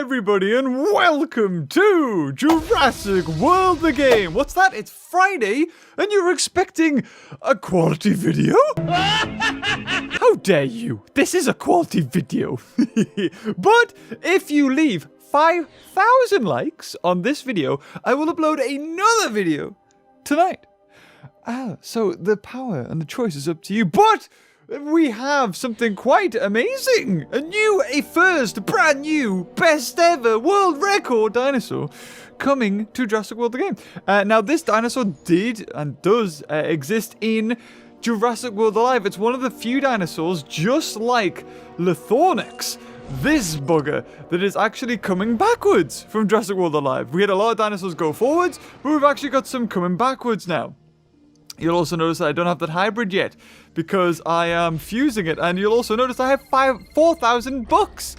everybody, and welcome to Jurassic World the game. What's that? It's Friday, and you're expecting a quality video? How dare you? This is a quality video. But if you leave 5,000 likes on this video, I will upload another video tonight. So the power and the choice is up to you, but we have something quite amazing. A first, brand new, best ever world record dinosaur coming to Jurassic World the game. Now this dinosaur did and does exist in Jurassic World Alive. It's one of the few dinosaurs, just like Lithonex, this bugger, that is actually coming backwards from Jurassic World Alive. We had a lot of dinosaurs go forwards, but we've actually got some coming backwards now. You'll also notice that I don't have that hybrid yet because I am fusing it, and you'll also notice I have 4,000 bucks.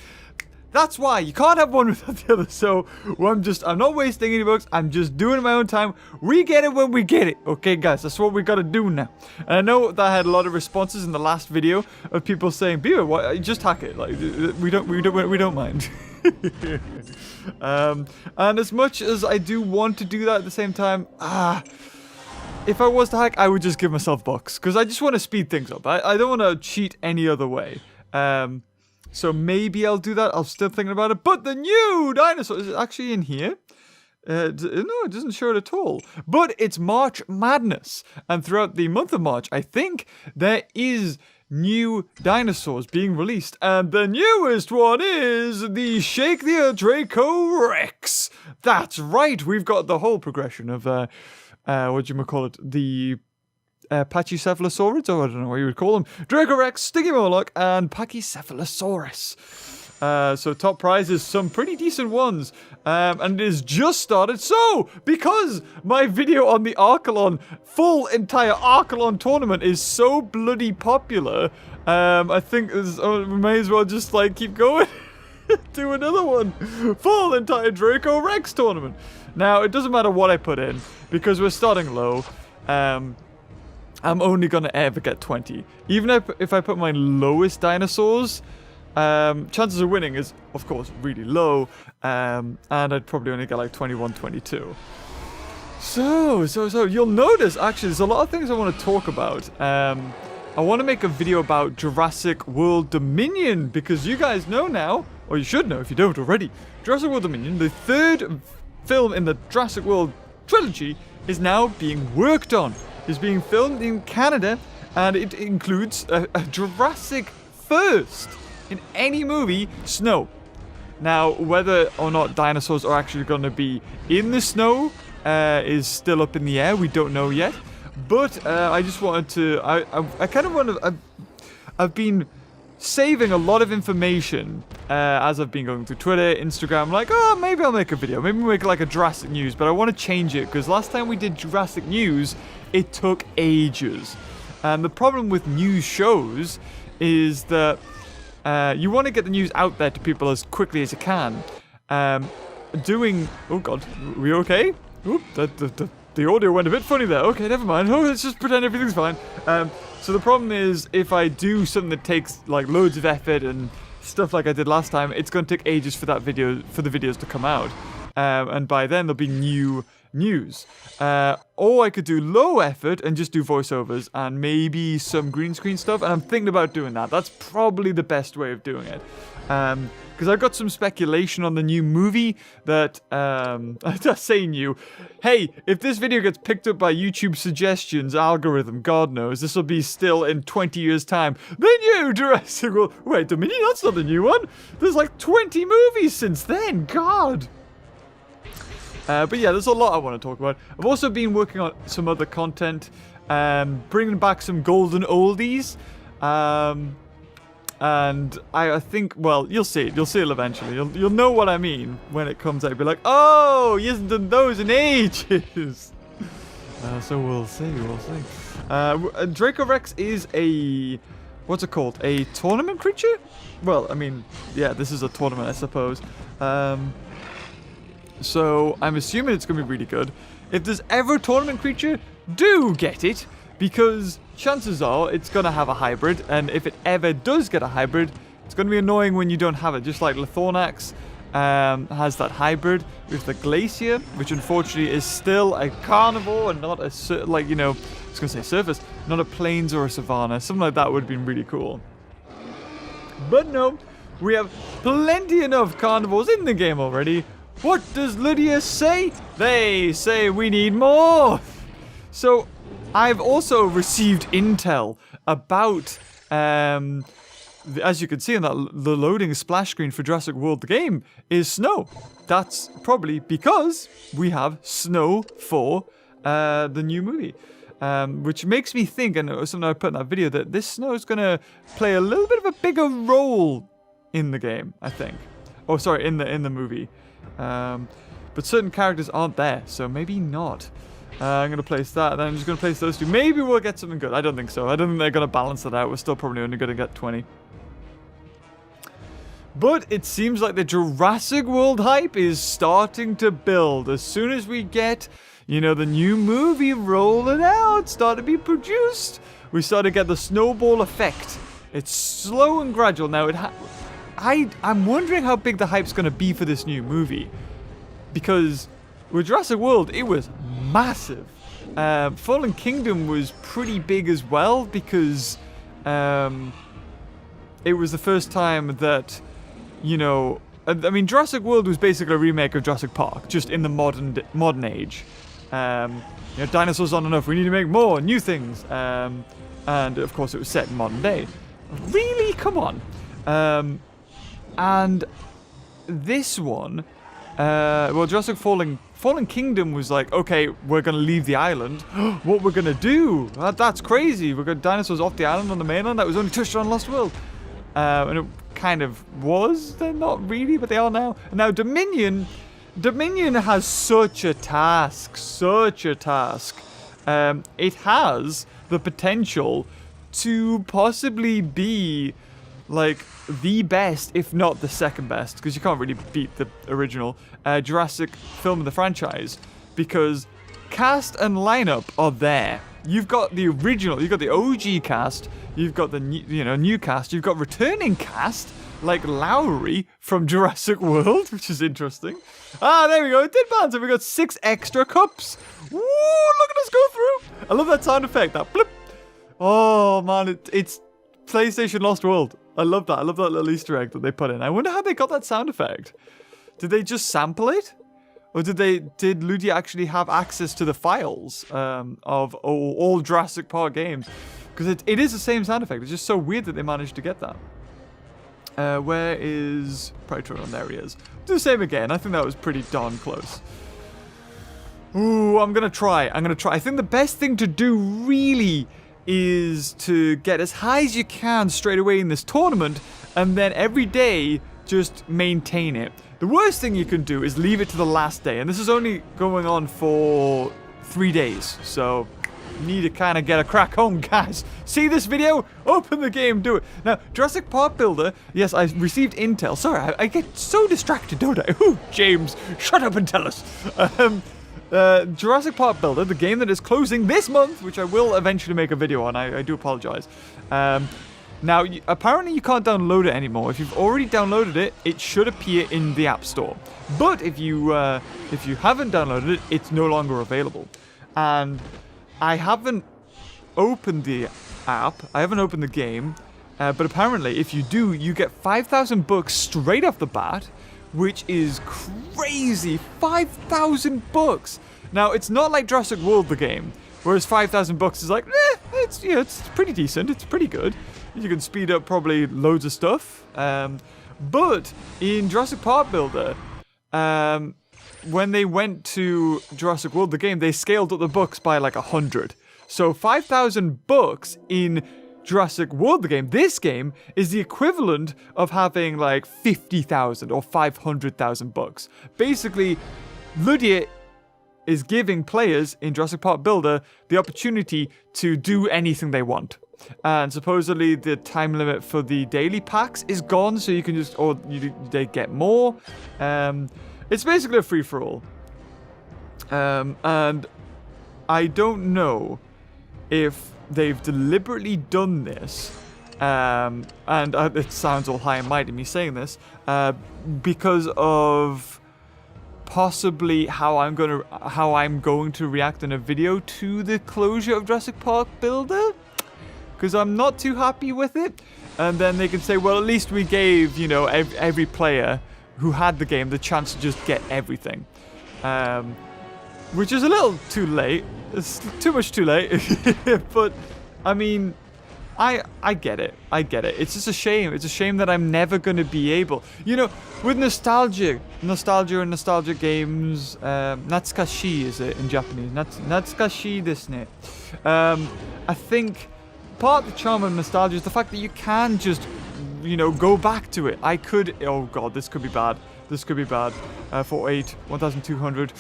That's why you can't have one without the other. So I'm not wasting any bucks. I'm just doing it in my own time. We get it when we get it. Okay, guys, that's what we gotta do now. And I know that I had a lot of responses in the last video of people saying, "Beaver, why just hack it? Like we don't mind." And as much as I do want to do that at the same time, if I was to hack, I would just give myself bucks, because I just want to speed things up. I don't want to cheat any other way. So maybe I'll do that. I'm still thinking about it. But the new dinosaur, is it actually in here? No, it doesn't show it at all. But it's March Madness. And throughout the month of March, I think there is new dinosaurs being released. And the newest one is the Shake the Earth Dracorex. That's right. We've got the whole progression of the Pachycephalosaurids, or I don't know what you would call them. Dracorex, Stygimoloch, and Pachycephalosaurus. So top prize is some pretty decent ones. And it has just started. So, because my video on the Archelon, entire Archelon tournament is so bloody popular, I think we may as well just keep going. Do another one. Entire Dracorex tournament. Now, it doesn't matter what I put in, because we're starting low. I'm only going to ever get 20. Even if I put my lowest dinosaurs, chances of winning is, of course, really low. And I'd probably only get 21, 22. So you'll notice, actually, there's a lot of things I want to talk about. I want to make a video about Jurassic World Dominion, because you guys know now, or you should know if you don't already, Jurassic World Dominion, the third film in the Jurassic World trilogy, is now being worked on. It's being filmed in Canada, and it includes a Jurassic first in any movie, snow. Now, whether or not dinosaurs are actually going to be in the snow is still up in the air. We don't know yet. But I just wanted to... I kind of want to... I've been saving a lot of information as I've been going through Twitter, Instagram, maybe I'll make a video. Maybe we'll make a Jurassic News, but I want to change it, because last time we did Jurassic News, it took ages. And the problem with news shows is that you want to get the news out there to people as quickly as you can. Oh god, are we okay? Oop, the audio went a bit funny there. Okay, never mind. Oh, let's just pretend everything's fine. So the problem is, if I do something that takes loads of effort and stuff like I did last time, it's going to take ages for the videos to come out. And by then there'll be new news. Or I could do low effort and just do voiceovers and maybe some green screen stuff. And I'm thinking about doing that. That's probably the best way of doing it. Because I've got some speculation on the new movie that, I say new. Hey, if this video gets picked up by YouTube suggestions algorithm, God knows, this will be still in 20 years' time. The new Jurassic World. Wait a minute, that's not the new one. There's 20 movies since then. God. But yeah, there's a lot I want to talk about. I've also been working on some other content, bringing back some golden oldies. And I think, well, you'll see it. You'll see it eventually. You'll know what I mean when it comes out. You'll be like, oh, he hasn't done those in ages. So we'll see. Dracorex is a... What's it called? A tournament creature? Well, I mean, yeah, this is a tournament, I suppose. So I'm assuming it's going to be really good. If there's ever a tournament creature, do get it. Because chances are it's going to have a hybrid. And if it ever does get a hybrid, it's going to be annoying when you don't have it. Just like Lithonex has that hybrid with the glacier, which unfortunately is still a carnivore and not a, like, you know, I was going to say surface, not a plains or a savanna. Something like that would have been really cool. But no, we have plenty enough carnivores in the game already. What does Lydia say? They say we need more. So I've also received intel about, as you can see on that, the loading splash screen for Jurassic World the game is snow. That's probably because we have snow for the new movie. Which makes me think, and something I put in that video, that this snow is going to play a little bit of a bigger role in the game, I think. Oh, sorry, in the movie. But certain characters aren't there, so maybe not. I'm going to place that, then I'm just going to place those two. Maybe we'll get something good. I don't think so. I don't think they're going to balance it out. We're still probably only going to get 20. But it seems like the Jurassic World hype is starting to build. As soon as we get, you know, the new movie rolling out, start to be produced, we start to get the snowball effect. It's slow and gradual. Now, I'm wondering how big the hype's going to be for this new movie. Because with Jurassic World, it was massive. Fallen Kingdom was pretty big as well, because it was the first time that, you know, I mean, Jurassic World was basically a remake of Jurassic Park, just in the modern age. You know, dinosaurs aren't enough. We need to make more new things. And of course, it was set in modern day. Really, come on. And this one, well, Jurassic Fallen Kingdom was like, okay, we're gonna leave the island. What we're gonna do? That's crazy. We're gonna dinosaurs off the island on the mainland that was only touched on Lost World. And it kind of was. They're not really, but they are now. And now Dominion has such a task. It has the potential to possibly be like the best, if not the second best, because you can't really beat the original Jurassic film of the franchise, because cast and lineup are there. You've got the original, you've got the OG cast, you've got the new cast, you've got returning cast like Lowry from Jurassic World, which is interesting. Ah, there we go, it did balance, and we got 6 extra cups. Woo, look at us go through. I love that sound effect, that blip. Oh man, it's PlayStation Lost World. I love that. I love that little Easter egg that they put in. I wonder how they got that sound effect. Did they just sample it? Or did Ludia actually have access to the files of all Jurassic Park games? Because it is the same sound effect. It's just so weird that they managed to get that. Where is Prytron? There he is. Do the same again. I think that was pretty darn close. Ooh, I'm going to try. I think the best thing to do really is to get as high as you can straight away in this tournament, and then every day just maintain it. The worst thing you can do is leave it to the last day, and this is only going on for 3 days, so you need to kind of get a crack home, guys. See this video? Open the game, do it. Now, Jurassic Park Builder, yes, I received intel. Sorry, I get so distracted, don't I? Ooh, James, shut up and tell us. Jurassic Park Builder, the game that is closing this month, which I will eventually make a video on. I do apologize. Now, apparently you can't download it anymore. If you've already downloaded it, it should appear in the App Store. But if you haven't downloaded it, it's no longer available. And I haven't opened the app. I haven't opened the game. But apparently, if you do, you get 5,000 bucks straight off the bat, which is crazy. 5,000 bucks. Now, it's not like Jurassic World the game, whereas 5,000 bucks is like, it's pretty decent. It's pretty good. You can speed up probably loads of stuff. But in Jurassic Park Builder, when they went to Jurassic World the game, they scaled up the bucks by like 100. So 5,000 bucks in Jurassic World the game, this game is the equivalent of having like 50,000 or 500,000 bucks. Basically, Ludia is giving players in Jurassic Park Builder the opportunity to do anything they want. And supposedly the time limit for the daily packs is gone, so you can just, they get more. It's basically a free-for-all. And I don't know if they've deliberately done this and it sounds all high and mighty me saying this, because of possibly how I'm going to react in a video to the closure of Jurassic Park Builder, because I'm not too happy with it. And then they can say, well, at least we gave, you know, every player who had the game the chance to just get everything, which is a little too late. It's too much too late. But I mean, I get it. I get it. It's just a shame. It's a shame that I'm never going to be able, you know, with nostalgia and nostalgia games. Natsukashi is it in Japanese? Natsukashi desu ne. I think part of the charm of nostalgia is the fact that you can just, you know, go back to it. I could. Oh god, this could be bad. This could be bad. 48, 1,200.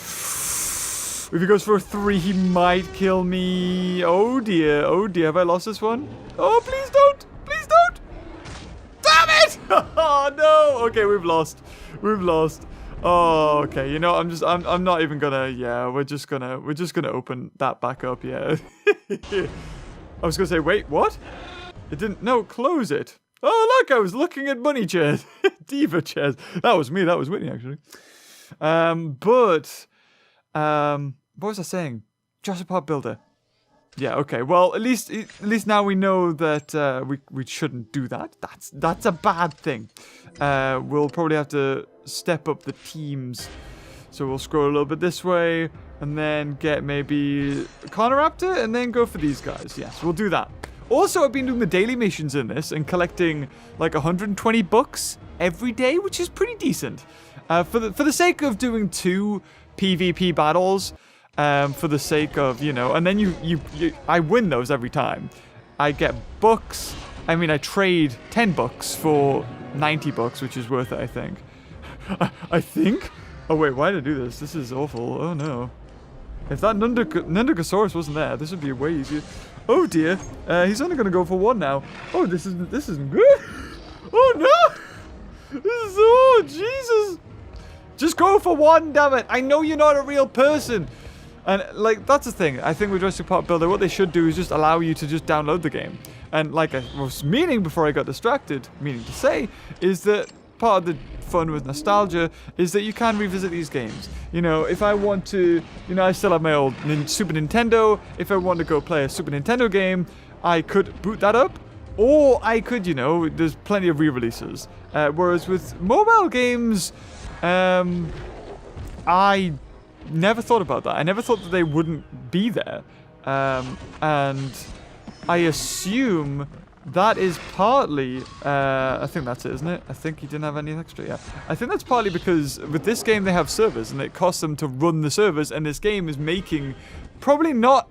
If he goes for a 3, he might kill me. Oh dear, have I lost this one? Oh, please don't, please don't. Damn it! Oh no. Okay, we've lost. Oh, okay. You know, I'm not even gonna. Yeah, we're just gonna open that back up. Yeah. I was gonna say, wait, what? It didn't. No, close it. Oh look, I was looking at money chairs, diva chairs. That was me. That was Whitney actually. What was I saying? Jurassic Park Builder. Yeah, okay. Well, at least now we know that we shouldn't do that. That's a bad thing. We'll probably have to step up the teams. So we'll scroll a little bit this way, and then get maybe Carnoraptor, and then go for these guys. Yes, we'll do that. Also, I've been doing the daily missions in this and collecting like 120 bucks every day, which is pretty decent. For the sake of doing 2 PvP battles, for the sake of, you know, and then I win those every time. I get bucks. I mean, I trade 10 bucks for 90 bucks, which is worth it, I think. I think? Oh wait, why did I do this? This is awful. Oh no. If that Nundagosaurus wasn't there, this would be way easier. Oh dear. He's only gonna go for 1 now. Oh, this isn't good. Oh no! Oh Jesus! Just go for 1, damn it! I know you're not a real person! And, like, that's the thing. I think with Jurassic Park Builder, what they should do is just allow you to just download the game. And, like I was meaning before I got distracted, meaning to say, is that part of the fun with nostalgia is that you can revisit these games. You know, if I want to, you know, I still have my old Super Nintendo. If I want to go play a Super Nintendo game, I could boot that up. Or I could, you know, there's plenty of re-releases. Whereas with mobile games, I never thought about that. I never thought that they wouldn't be there. And I assume that is partly, I think that's it, isn't it? I think he didn't have any extra, yeah. I think that's partly because with this game they have servers and it costs them to run the servers, and this game is making probably not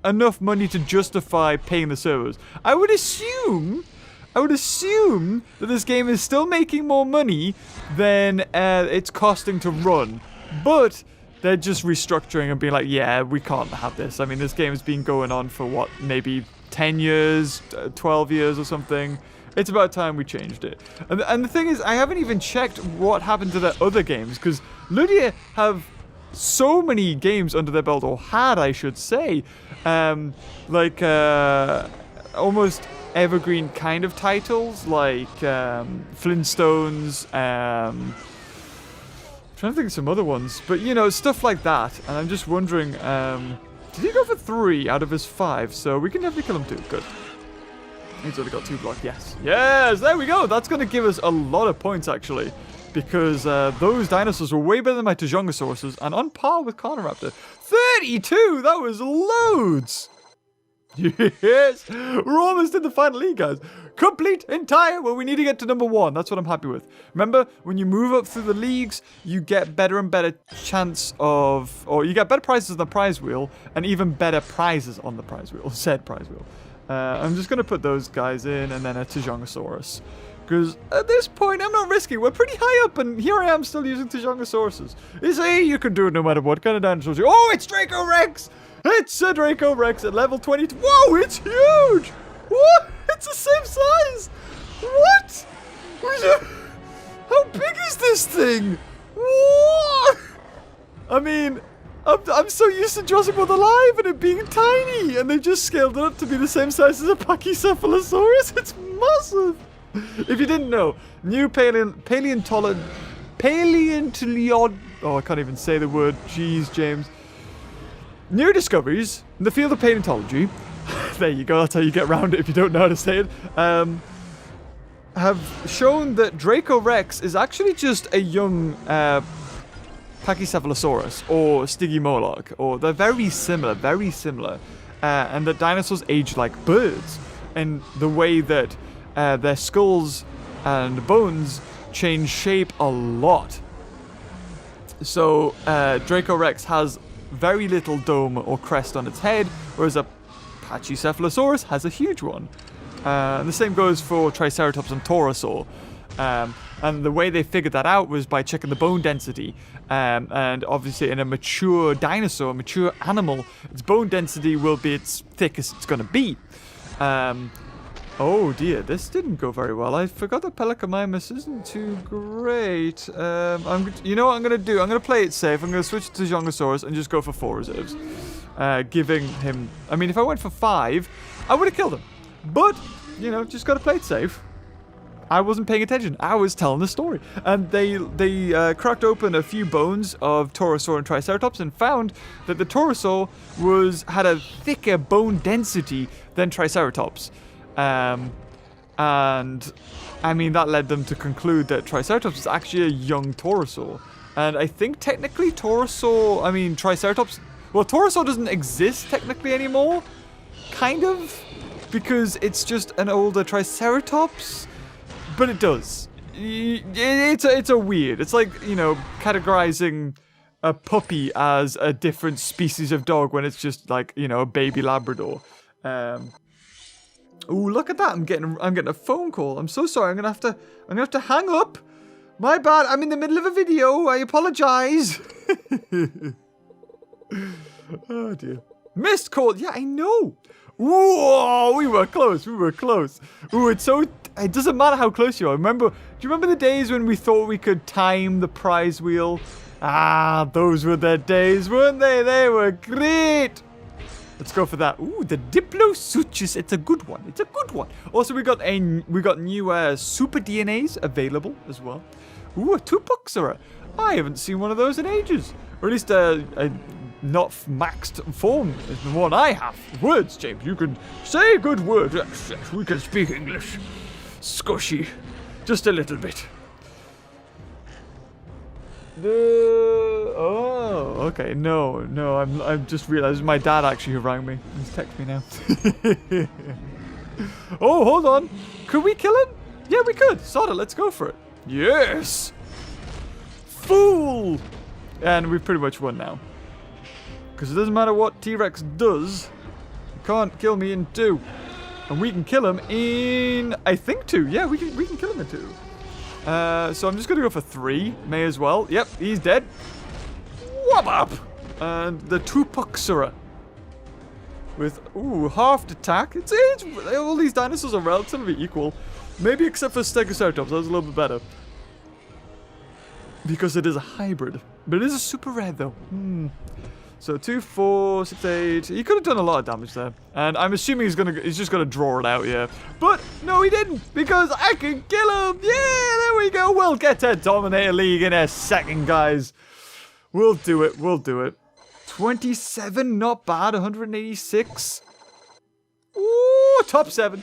enough money to justify paying the servers. I would assume that this game is still making more money than it's costing to run. But they're just restructuring and being like, yeah, we can't have this. I mean, this game has been going on for what, maybe 10 years, 12 years or something. It's about time we changed it. And the thing is, I haven't even checked what happened to their other games, because Ludia have so many games under their belt, or had, I should say, almost evergreen kind of titles, like Flintstones, trying to think of some other ones, but you know, stuff like that. And I'm just wondering, did he go for 3 out of his 5? So we can definitely kill him too. Good. He's only got 2 block. Yes. Yes, there we go. That's going to give us a lot of points, actually, because those dinosaurs were way better than my Tijongosauruses and on par with Carnoraptor. 32! That was loads! Yes! We're almost in the final league, guys. Complete, entire, well, we need to get to number 1. That's what I'm happy with. Remember, when you move up through the leagues, you get better and better chance of, or you get better prizes on the prize wheel, and even better prizes on the prize wheel, said prize wheel. I'm just going to put those guys in, and then a Tijongosaurus. Because at this point, I'm not risking. We're pretty high up, and here I am still using Tijongosauruses. You can do it no matter what kind of dinosaurs you... Oh, it's Dracorex! It's a Dracorex at level 22. Whoa, it's huge! What? It's the same size! What? How big is this thing? What? I mean, I'm so used to Jurassic World Alive and it being tiny, and they've just scaled it up to be the same size as a Pachycephalosaurus. It's massive. If you didn't know, new paleontolog... Oh, I can't even say the word. Jeez, James. New discoveries in the field of paleontology. There you go. That's how you get around it if you don't know how to say it. Have shown that Dracorex is actually just a young Pachycephalosaurus or Stygimoloch, or they're very similar, and that dinosaurs age like birds, and the way that their skulls and bones change shape a lot. So Dracorex has very little dome or crest on its head, whereas a Pachycephalosaurus has a huge one. And the same goes for Triceratops and Torosaur. And the way they figured that out was by checking the bone density. And obviously in a mature dinosaur, a mature animal, its bone density will be its thickest it's going to be. Oh dear, this didn't go very well. I forgot that Pelecomimus isn't too great. You know what I'm going to do? I'm going to play it safe. I'm going to switch to Jongosaurus and just go for 4 reserves. Giving him... I mean, if I went for 5, I would have killed him. But, you know, just got to play it safe. I wasn't paying attention. I was telling the story. And they cracked open a few bones of Torosaur and Triceratops and found that the Torosaur had a thicker bone density than Triceratops. And, I mean, that led them to conclude that Triceratops is actually a young Torosaur. And I think technically Triceratops... Well, Torosaur doesn't exist technically anymore. Kind of. Because it's just an older Triceratops. But it does. It's a weird. It's like, you know, categorizing a puppy as a different species of dog when it's just like, you know, a baby Labrador. Ooh, look at that! I'm getting a phone call. I'm so sorry. I'm gonna have to hang up. My bad. I'm in the middle of a video. I apologize. Oh dear. Missed call. Yeah, I know. Whoa, we were close. Ooh, it doesn't matter how close you are. Do you remember the days when we thought we could time the prize wheel? Ah, those were the days, weren't they? They were great. Let's go for that. Ooh, the Diplosuchus. It's a good one. Also, we got new super DNAs available as well. Ooh, a Tupuxera. I haven't seen one of those in ages. Or at least a not maxed form is the one I have. Words, James. You can say a good word. Yes, we can speak English. Squishy. Just a little bit. Oh, okay. No. I'm just realized my dad actually who rang me. He's texting me now. Oh, hold on. Could we kill him? Yeah, we could. Sod it. Let's go for it. Yes. Fool. And we've pretty much won now. Because it doesn't matter what T-Rex does. You can't kill me in 2. And we can kill him in, I think, 2. Yeah, we can kill him in 2. So I'm just going to go for 3. May as well. Yep, he's dead. Whop up! And the Tupuxera. With, half attack. It's all these dinosaurs are relatively equal. Maybe except for Stegoceratops. That was a little bit better. Because it is a hybrid. But it is a super rare, though. So 2, 4, 6, 8. He could have done a lot of damage there. And I'm assuming he's just gonna draw it out, yeah. But no, he didn't, because I can kill him. Yeah, there we go. We'll get to Dominator League in a second, guys. We'll do it. 27, not bad. 186. Ooh, top 7.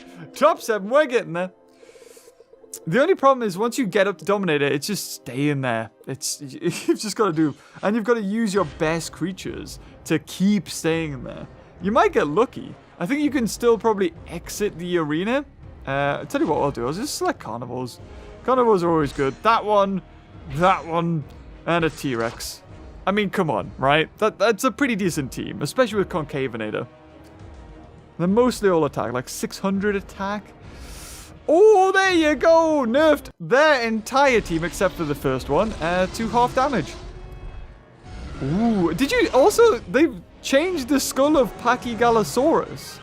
We're getting there. The only problem is once you get up to Dominator, it's just staying there. You've just got to do, and you've got to use your best creatures to keep staying there. You might get lucky. I think you can still probably exit the arena. I'll tell you what I'll do. I'll just select carnivores. Carnivores are always good. That one, and a T-Rex. I mean, come on, right? That's a pretty decent team, especially with Concavenator. They're mostly all attack, like 600 attack. Oh, there you go! Nerfed their entire team except for the first one to half damage. Ooh, did you also... They've changed the skull of Pachygalosaurus.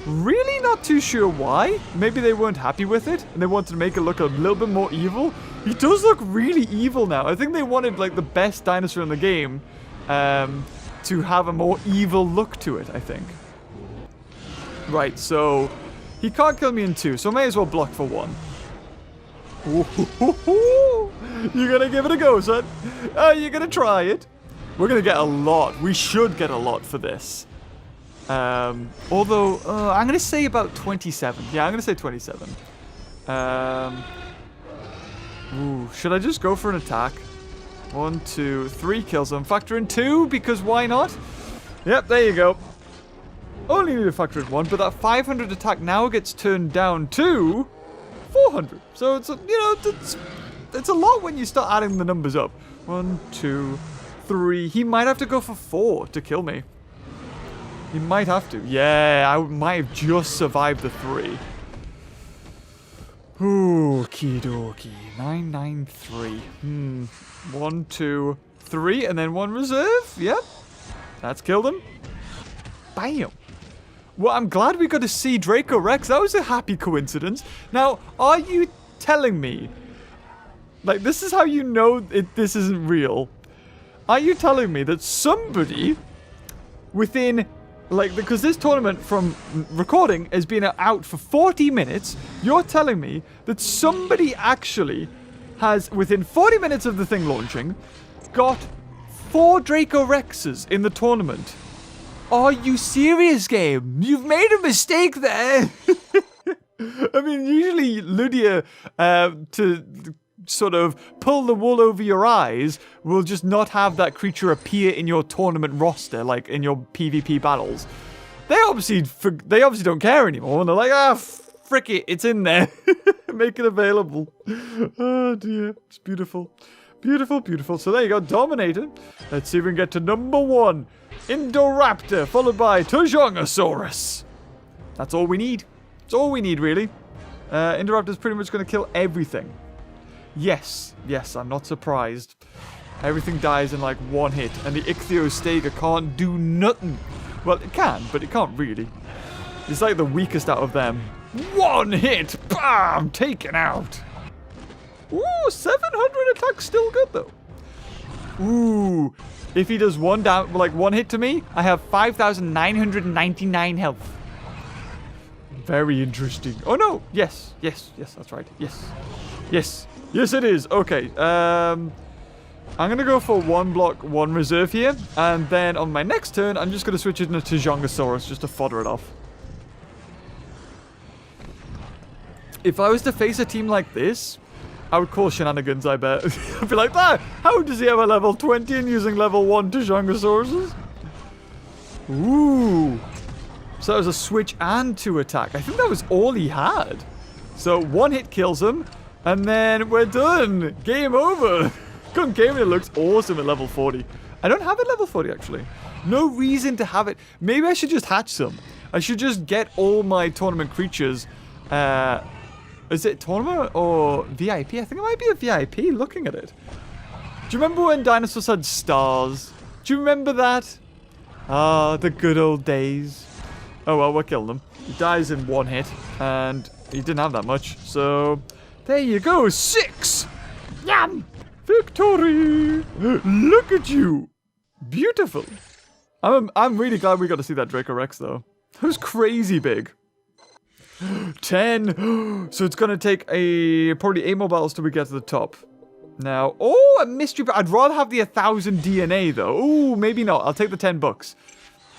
Really not too sure why. Maybe they weren't happy with it and they wanted to make it look a little bit more evil. He does look really evil now. I think they wanted like the best dinosaur in the game to have a more evil look to it, I think. Right, so he can't kill me in 2, so I may as well block for 1. You're gonna give it a go, son. You're gonna try it. We're gonna get a lot. We should get a lot for this. Although, I'm gonna say about 27. Yeah, I'm gonna say 27. Should I just go for an attack? 1, 2, 3 kills him. Factor in 2, because why not? Yep, there you go. Only need to factor in 1, but that 500 attack now gets turned down to 400. So it's, it's a lot when you start adding the numbers up. 1, 2, 3. He might have to go for 4 to kill me. He might have to. Yeah, I might have just survived the 3. Okie dokie. 993. 1, 2, 3, and then 1 reserve. Yep. That's killed him. Bam. Well, I'm glad we got to see Dracorex. That was a happy coincidence. Now, are you telling me, like, this is how you know this isn't real? Are you telling me that somebody within, like, because this tournament from recording has been out for 40 minutes, you're telling me that somebody actually has, within 40 minutes of the thing launching, got 4 Dracorexes in the tournament? Are you serious, game? You've made a mistake there. I mean, usually Ludia, to sort of pull the wool over your eyes, will just not have that creature appear in your tournament roster, like in your PvP battles. They obviously don't care anymore, and they're like, frick it, it's in there. Make it available. Oh dear, it's beautiful. Beautiful, beautiful. So there you go, dominated. Let's see if we can get to number 1. Indoraptor, followed by Tajongosaurus. That's all we need. That's all we need, really. Indoraptor's pretty much going to kill everything. Yes, I'm not surprised. Everything dies in like 1 hit, and the Ichthyosaur can't do nothing. Well, it can, but it can't really. It's like the weakest out of them. 1 hit! Bam! Taken out. Ooh, 700 attack, still good though. Ooh, if he does 1 hit to me, I have 5,999 health. Very interesting. Oh no! Yes, that's right. Yes, it is. Okay. I'm gonna go for 1 block, 1 reserve here, and then on my next turn, I'm just gonna switch it into Tajongosaurus just to fodder it off. If I was to face a team like this, I would call shenanigans, I bet. I'd be like, how does he have a level 20 and using level 1 Tajongosauruses? Ooh. So that was a switch and 2 attack. I think that was all he had. So 1 hit kills him, and then we're done. Game over. Concavity looks awesome at level 40. I don't have it level 40, actually. No reason to have it. Maybe I should just hatch some. I should just get all my tournament creatures. Is it tournament or VIP? I think it might be a VIP looking at it. Do you remember when dinosaurs had stars? Do you remember that? Ah, the good old days. Oh well, we're killing him. He dies in 1 hit, and he didn't have that much. So, there you go. 6! Yum! Victory! Look at you! Beautiful. I'm really glad we got to see that Dracorex, though. That was crazy big. 10. So it's going to take probably 8 more battles till we get to the top. Now, a mystery. I'd rather have the 1,000 DNA, though. Oh, maybe not. I'll take the 10 bucks.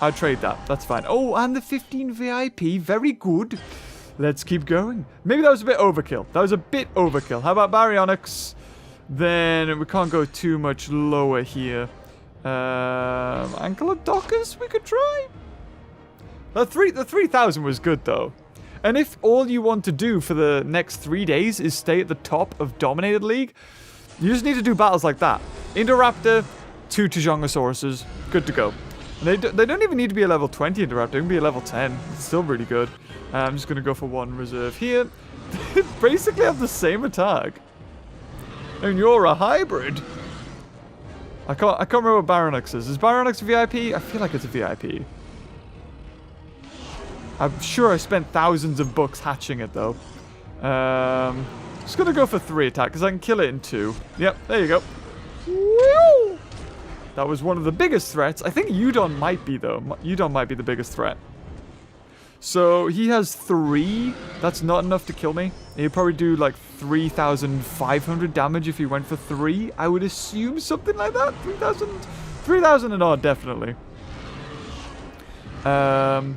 I'll trade that. That's fine. Oh, and the 15 VIP. Very good. Let's keep going. Maybe that was a bit overkill. That was a bit overkill. How about Baryonyx? Then we can't go too much lower here. Ankylodocus, we could try. The 3,000 was good, though. And if all you want to do for the next 3 days is stay at the top of Dominated League, you just need to do battles like that. Indoraptor, 2 Tajongosauruses, good to go. And they don't even need to be a level 20 Indoraptor, they can be a level 10. It's still really good. I'm just going to go for 1 reserve here. They basically have the same attack. And you're a hybrid. I can't remember what Baryonyx is. Is Baryonyx a VIP? I feel like it's a VIP. I'm sure I spent thousands of bucks hatching it, though. Just gonna go for 3 attack, because I can kill it in 2. Yep, there you go. Woo! That was one of the biggest threats. I think Udon might be, though. Udon might be the biggest threat. So he has 3. That's not enough to kill me. He'd probably do like 3,500 damage if he went for 3. I would assume something like that. 3,000 and odd, definitely. But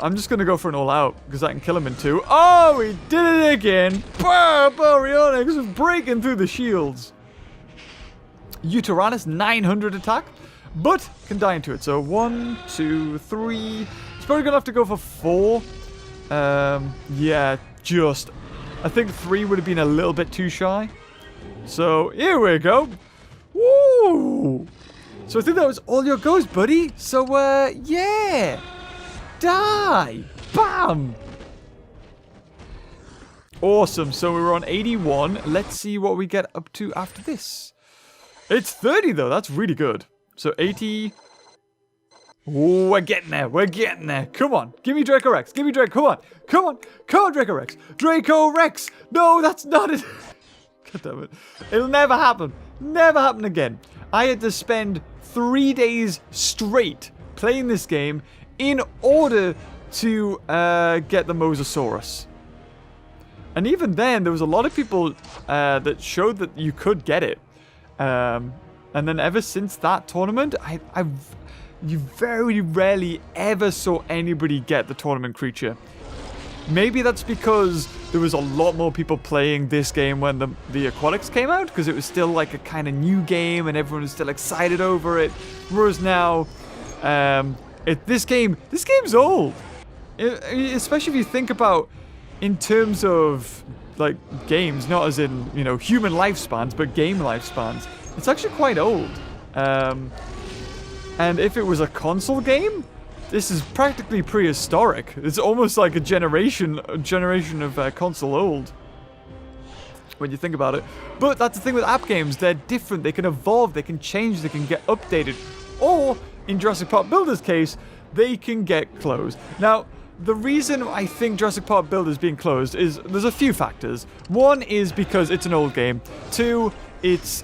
I'm just going to go for an all-out because I can kill him in 2. Oh, he did it again. Baryonyx is breaking through the shields. Uteranus, 900 attack, but can die into it. So 1, 2, 3... Probably gonna have to go for 4. Yeah, just. I think 3 would have been a little bit too shy. So here we go. Woo! So I think that was all your goes, buddy. So yeah, die, bam. Awesome. So we were on 81. Let's see what we get up to after this. It's 30 though. That's really good. So 80. Ooh, we're getting there. We're getting there. Come on. Give me Dracorex. Give me Draco. Come on. Come on. Come on, Dracorex. Dracorex. No, that's not it. God damn it. It'll never happen. Never happen again. I had to spend 3 days straight playing this game in order to get the Mosasaurus. And even then, there was a lot of people that showed that you could get it. And then ever since that tournament, you very rarely ever saw anybody get the tournament creature. Maybe that's because there was a lot more people playing this game when the Aquatics came out, because it was still like a kind of new game and everyone was still excited over it. Whereas now, this game's old. Especially if you think about in terms of like games, not as in, you know, human lifespans, but game lifespans. It's actually quite old. And if it was a console game, this is practically prehistoric. It's almost like a generation of console old, when you think about it. But that's the thing with app games. They're different. They can evolve. They can change. They can get updated. Or, in Jurassic Park Builder's case, they can get closed. Now, the reason I think Jurassic Park Builder's being closed is there's a few factors. One is because it's an old game. 2, it's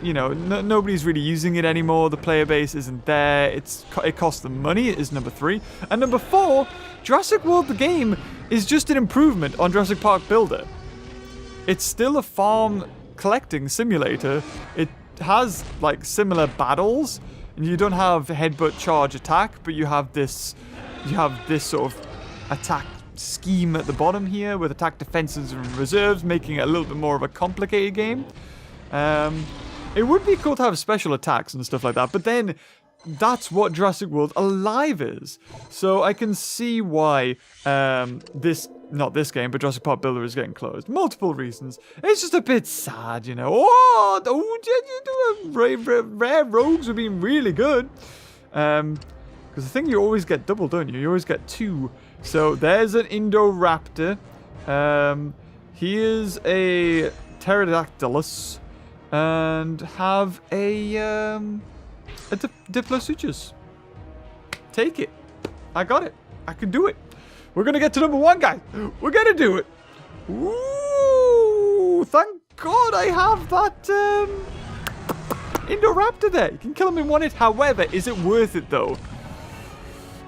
you know, nobody's really using it anymore. The player base isn't there. It costs them money is number 3. And number 4, Jurassic World the game is just an improvement on Jurassic Park Builder. It's still a farm collecting simulator. It has like similar battles. You don't have headbutt, charge, attack, but you have this sort of attack scheme at the bottom here with attack, defenses, and reserves, making it a little bit more of a complicated game. It would be cool to have special attacks and stuff like that, but then that's what Jurassic World Alive is. So I can see why not this game, but Jurassic Park Builder is getting closed. Multiple reasons. It's just a bit sad, you know. Rare rogues have been really good. Because the thing, you always get double, don't you? You always get 2. So there's an Indoraptor. Here's a Pterodactylus. And have a Diplosutras. Take it. I got it. I can do it. We're going to get to number 1, guys. We're going to do it. Ooh, thank God I have that Indoraptor there. You can kill him in 1 hit. However, is it worth it, though?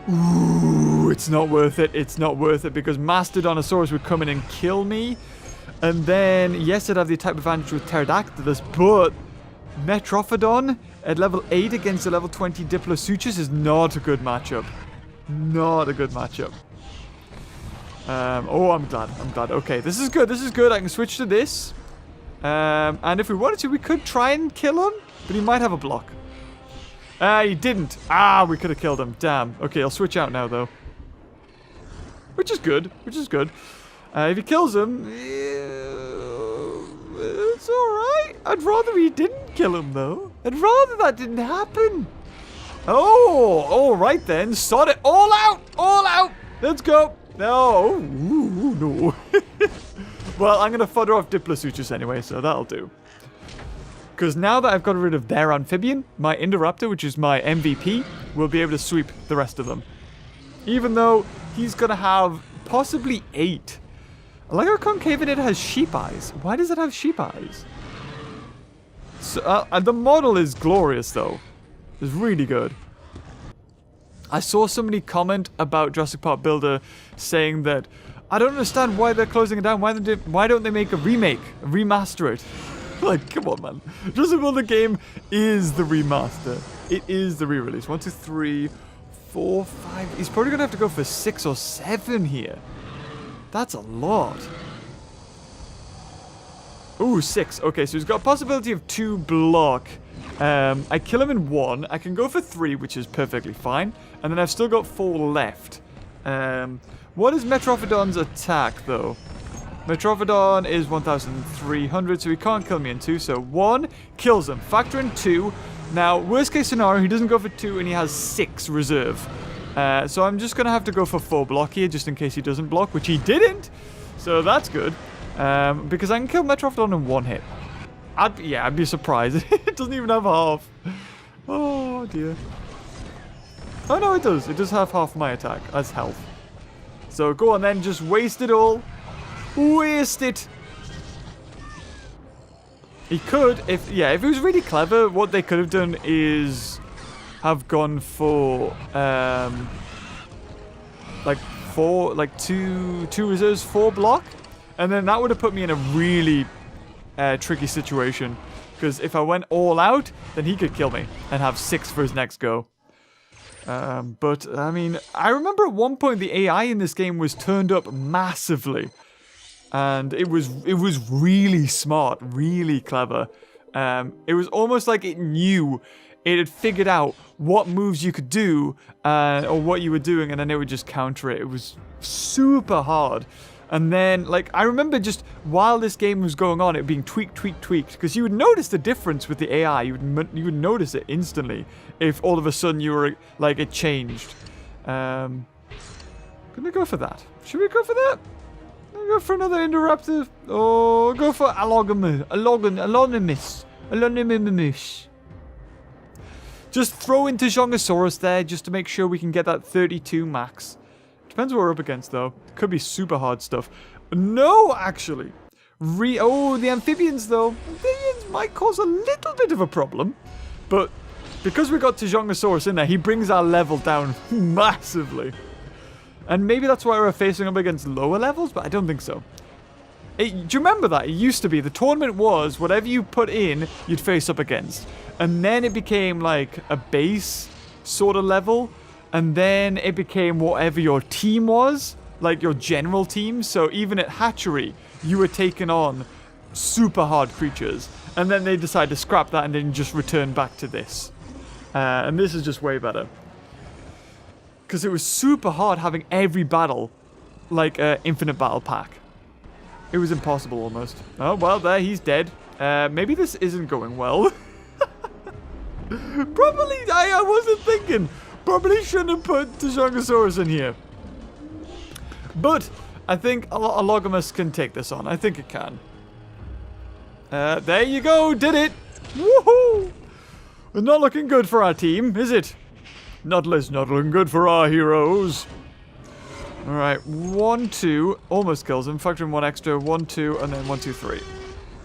Ooh, it's not worth it. It's not worth it because Mastodontosaurus would come in and kill me. And then, yes, I'd have the attack advantage with Pterodactylus, but Metrophodon at level 8 against a level 20 Diplosutras is not a good matchup. Not a good matchup. Oh, I'm glad. I'm glad. Okay, this is good. This is good. I can switch to this. And if we wanted to, we could try and kill him, but he might have a block. He didn't. We could have killed him. Damn. Okay, I'll switch out now, though. Which is good. Which is good. If he kills him, it's alright. I'd rather he didn't kill him, though. I'd rather that didn't happen. Oh, alright then. Sod it. All out. All out. Let's go. No. Ooh, no. Well, I'm going to fodder off Diplosutras anyway, so that'll do. Because now that I've got rid of their amphibian, my Indoraptor, which is my MVP, will be able to sweep the rest of them. Even though he's going to have possibly 8. I like how Concavenid has sheep eyes. Why does it have sheep eyes? So, the model is glorious, though. It's really good. I saw somebody comment about Jurassic Park Builder saying that, I don't understand why they're closing it down. Why don't they make a remake? Remaster it? Like, come on, man. Jurassic Builder game is the remaster. It is the re-release. 1, 2, 3, 4, 5. He's probably going to have to go for 6 or 7 here. That's a lot. Ooh, 6. Okay, so he's got a possibility of 2 block. I kill him in 1. I can go for 3, which is perfectly fine. And then I've still got 4 left. What is Metrophodon's attack, though? Metrophodon is 1,300, so he can't kill me in 2. So 1 kills him. Factor in 2. Now, worst case scenario, he doesn't go for 2 and he has 6 reserve. So I'm just going to have to go for 4 block here, just in case he doesn't block, which he didn't. So that's good. Because I can kill Metrophodon in 1 hit. I'd be surprised. It doesn't even have half. Oh, dear. Oh, no, it does. It does have half my attack as health. So go on then, just waste it all. Waste it. He could, if he was really clever, what they could have done is have gone for, two reserves, 4 block. And then that would have put me in a really tricky situation. Because if I went all out, then he could kill me and have 6 for his next go. But, I mean, I remember at one point the AI in this game was turned up massively. And it was really smart, really clever. It was almost like it knew, it had figured out what moves you could do, or what you were doing, and then it would just counter it. It was super hard. And then, like, I remember just while this game was going on, it being tweaked, because you would notice the difference with the AI. You would notice it instantly if all of a sudden you were, like, it changed. Gonna go for that. Should we go for that? Go for another interruptive. Or go for Anonymous. Just throw into Jongosaurus there just to make sure we can get that 32 max. Depends what we're up against, though. Could be super hard stuff. No, actually. The amphibians, though. Amphibians might cause a little bit of a problem. But because we got Jongosaurus in there, he brings our level down massively. And maybe that's why we're facing up against lower levels, but I don't think so. Do you remember that? It used to be. The tournament was whatever you put in, you'd face up against. And then it became like a base sort of level. And then it became whatever your team was, like your general team. So even at hatchery, you were taking on super hard creatures. And then they decided to scrap that and then just return back to this. And this is just way better. Because it was super hard having every battle like an infinite battle pack. It was impossible almost. Oh, well, there, he's dead. Maybe this isn't going well. Probably, I wasn't thinking. Probably shouldn't have put Jongosaurus in here. But I think Allogamus can take this on. I think it can. There you go, did it. Woohoo! Not looking good for our team, is it? Not looking good for our heroes. Alright, 1, 2. Almost kills him. Factor in 1 extra. 1, 2, and then 1, 2, 3.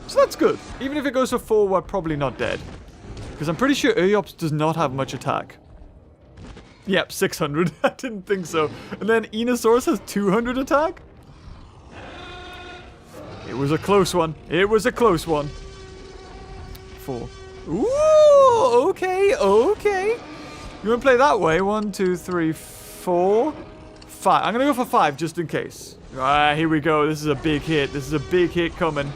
So that's good. Even if it goes for 4, we're probably not dead. Because I'm pretty sure Uriops does not have much attack. Yep, 600. I didn't think so. And then Enosaurus has 200 attack? It was a close one. It was a close one. 4. Ooh, okay. You want to play that way? 1, 2, 3, 4, 5. I'm going to go for 5 just in case. Alright, here we go. This is a big hit. This is a big hit coming.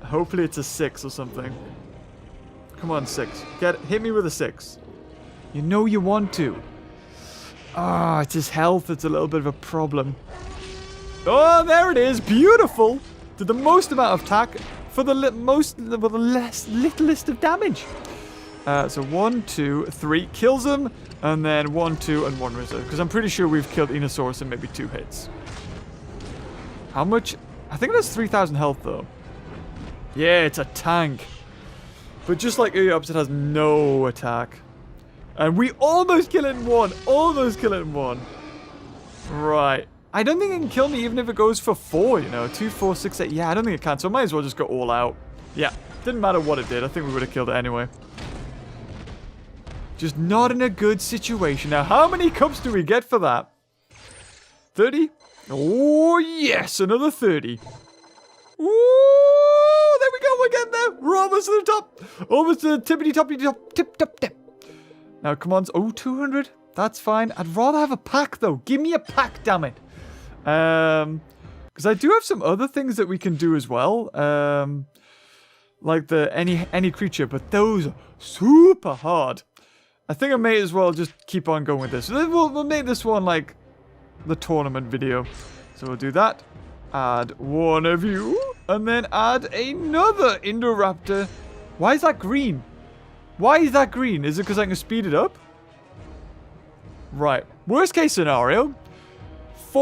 Hopefully it's a 6 or something. Come on, 6. Hit me with a 6. You know you want to. Ah, it's his health. It's a little bit of a problem. Oh, there it is. Beautiful. Did the most amount of attack for the littlest of damage. So 1, 2, 3 kills him, and then 1, 2, and 1 reserve. Because I'm pretty sure we've killed Enosaurus in maybe 2 hits. How much? I think it has 3,000 health though. Yeah, it's a tank. But just like Uriops, it has no attack. And we almost kill it in 1. Almost kill it in 1. Right. I don't think it can kill me even if it goes for 4, you know. 2, 4, 6, 8. Yeah, I don't think it can. So I might as well just go all out. Yeah. Didn't matter what it did. I think we would have killed it anyway. Just not in a good situation. Now, how many cups do we get for that? 30? Oh, yes. Another 30. Ooh, there we go. We're getting there. We're almost to the top. Almost to the tippity-toppity-top. Tip. Now, come on. Oh, 200. That's fine. I'd rather have a pack, though. Give me a pack, damn it. Because I do have some other things that we can do as well. Like the any creature, but those are super hard. I think I may as well just keep on going with this. We'll make this one like the tournament video. So we'll do that. Add one of you. And then add another Indoraptor. Why is that green? Why is that green? Is it because I can speed it up? Right. Worst case scenario. 3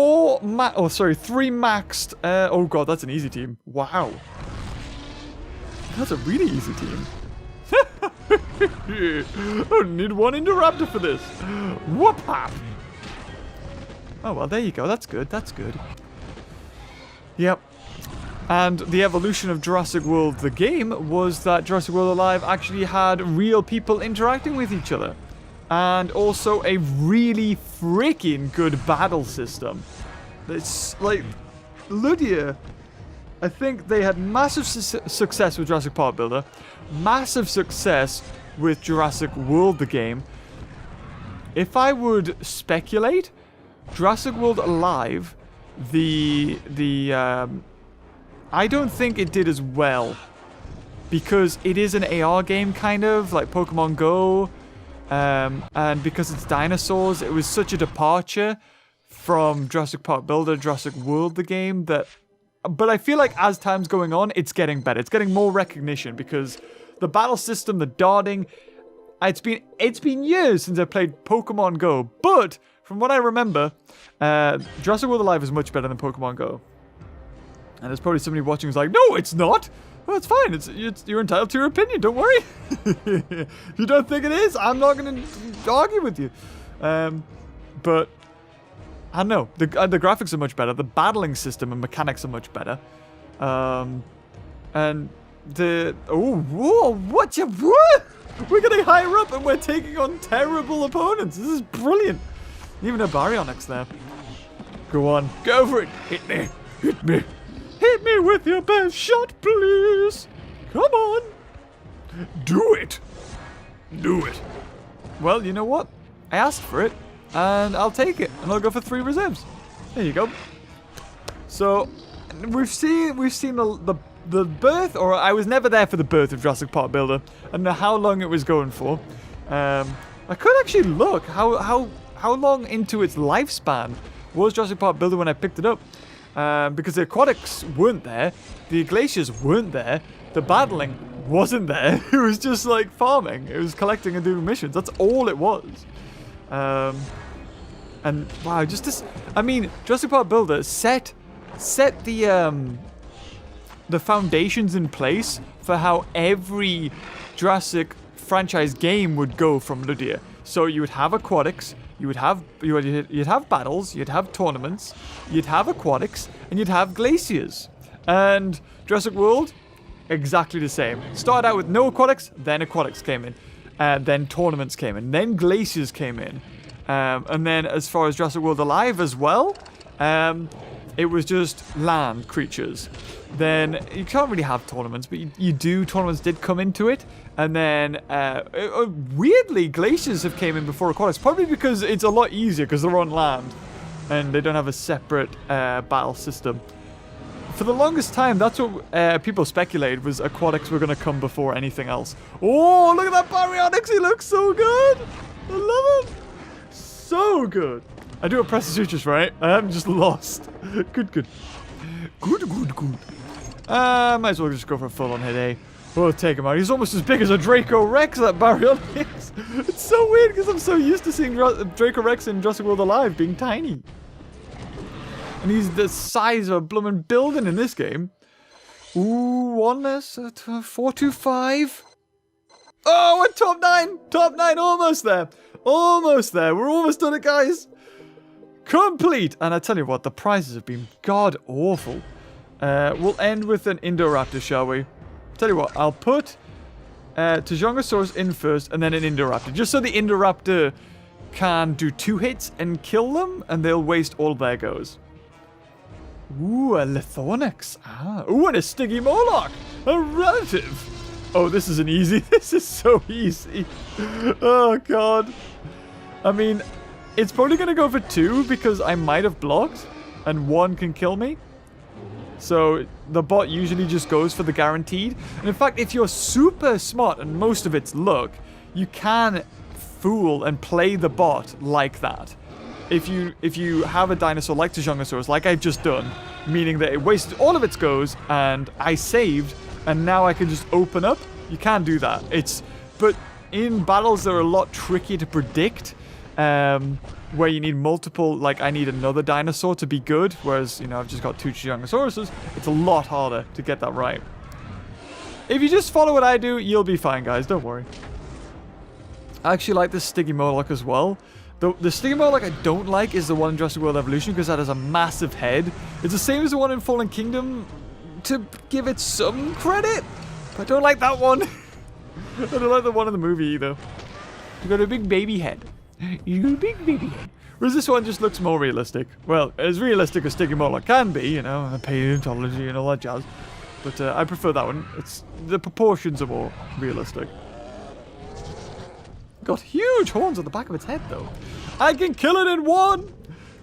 maxed. Oh god, that's an easy team. Wow. That's a really easy team. I don't need one Indoraptor for this. Whoop-hop. Oh, well, there you go. That's good. That's good. Yep. And the evolution of Jurassic World, the game, was that Jurassic World Alive actually had real people interacting with each other. And also a really freaking good battle system. It's like, Lydia, I think they had massive success with Jurassic Park Builder. Massive success with Jurassic World, the game. If I would speculate, Jurassic World Alive, I don't think it did as well. Because it is an AR game, kind of, like Pokemon Go. And because it's dinosaurs, it was such a departure from Jurassic Park Builder, Jurassic World, the game, that... But I feel like as time's going on, it's getting better. It's getting more recognition because the battle system, the darting... It's been years since I played Pokemon Go, but from what I remember, Jurassic World Alive is much better than Pokemon Go. And there's probably somebody watching who's like, no, it's not! Well, it's fine. You're entitled to your opinion. Don't worry. If you don't think it is, I'm not going to argue with you. But I don't know. The graphics are much better. The battling system and mechanics are much better. And the what? We're getting higher up and we're taking on terrible opponents. This is brilliant. Even a Baryonyx there. Go on, go for it. Hit me. Hit me. Hit me with your best shot, please. Come on. Do it. Do it. Well, you know what? I asked for it, and I'll take it, and I'll go for 3 reserves. There you go. So, we've seen the birth, or I was never there for the birth of Jurassic Park Builder. I don't know how long it was going for. I could actually look how long into its lifespan was Jurassic Park Builder when I picked it up. Because the aquatics weren't there, the glaciers weren't there, the battling wasn't there. It was just like farming. It was collecting and doing missions. That's all it was. And wow, just this. I mean, Jurassic Park Builder set the foundations in place for how every Jurassic franchise game would go from Lydia. So you would have aquatics. You'd have battles, you'd have tournaments, you'd have aquatics, and you'd have glaciers. And Jurassic World, exactly the same. Started out with no aquatics, then aquatics came in. Then tournaments came in, then glaciers came in. And then as far as Jurassic World Alive as well, it was just land creatures. Then you can't really have tournaments, but you do. Tournaments did come into it. And then, weirdly, glaciers have came in before aquatics. Probably because it's a lot easier because they're on land. And they don't have a separate battle system. For the longest time, that's what people speculated was aquatics were going to come before anything else. Oh, look at that Baryonyx. He looks so good. I love him. So good. I do have press the sutures, right? I am just lost. Good. Might as well just go for a full-on hit, eh? We'll take him out. He's almost as big as a Dracorex, that Baryonyx. It's so weird because I'm so used to seeing Dracorex in Jurassic World Alive being tiny. And he's the size of a bloomin' building in this game. Ooh, one less. 425. Oh, we're top 9. Top 9, almost there. Almost there. We're almost done it, guys. Complete. And I tell you what, the prizes have been god-awful. We'll end with an Indoraptor, shall we? tell you what, I'll put Tyrannosaurus in first and then an Indoraptor. Just so the Indoraptor can do 2 hits and kill them, and they'll waste all their goes. Ooh, a Lithornyx. Ah, ooh, and a Stygimoloch. A relative. Oh, this is an easy. This is so easy. Oh, God. I mean, it's probably going to go for 2 because I might have blocked, and 1 can kill me. So the bot usually just goes for the guaranteed. And in fact, if you're super smart, and most of it's luck, you can fool and play the bot like that. If you have a dinosaur like Tyrannosaurus, like I've just done, meaning that it wasted all of its goes and I saved, and now I can just open up, you can do that. But in battles that are a lot trickier to predict, where you need multiple, like I need another dinosaur to be good, whereas, you know, I've just got 2 Tyrannosauruses, it's a lot harder to get that right. If you just follow what I do, you'll be fine, guys, don't worry. I actually like this Stygimoloch as well. The Stygimoloch I don't like is the one in Jurassic World Evolution, because that has a massive head. It's the same as the one in Fallen Kingdom, to give it some credit, but I don't like that one. I don't like the one in the movie either. You got a big baby head. You got a big baby head. Whereas this one just looks more realistic. Well, as realistic as Stygimoloch can be, you know, paleontology and all that jazz. But I prefer that one. The proportions are more realistic. Got huge horns on the back of its head, though. I can kill it in 1!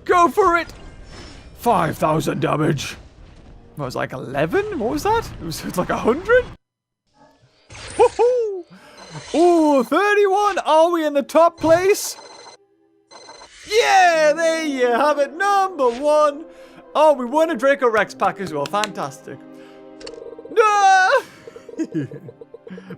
Go for it! 5,000 damage. What was it, like 11? What was that? It was like 100? Woohoo! Ooh, 31! Are we in the top place? Yeah, there you have it. Number 1. Oh, we won a Dracorex pack as well. Fantastic. No!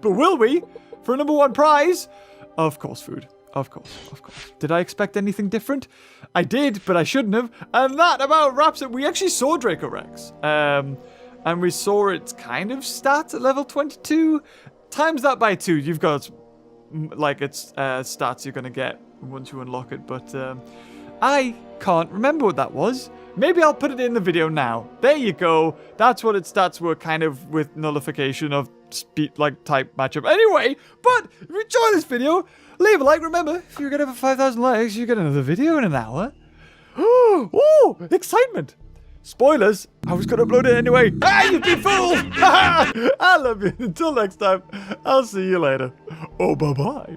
But will we? For a number 1 prize? Of course, food. Of course, of course. Did I expect anything different? I did, but I shouldn't have. And that about wraps it. We actually saw Dracorex. And we saw its kind of stats at level 22. Times that by 2. You've got, like, its stats you're going to get once you unlock it. But I can't remember what that was. Maybe I'll put it in the video now. There you go. That's what its stats were, kind of with nullification of speed, like, type matchup. Anyway, but if you enjoy this video, leave a like. Remember, if you get over 5,000 likes, you get another video in an hour. Oh, excitement. Spoilers, I was going to upload it anyway. Ah, you've been fooled. I love you. Until next time, I'll see you later. Oh, bye-bye.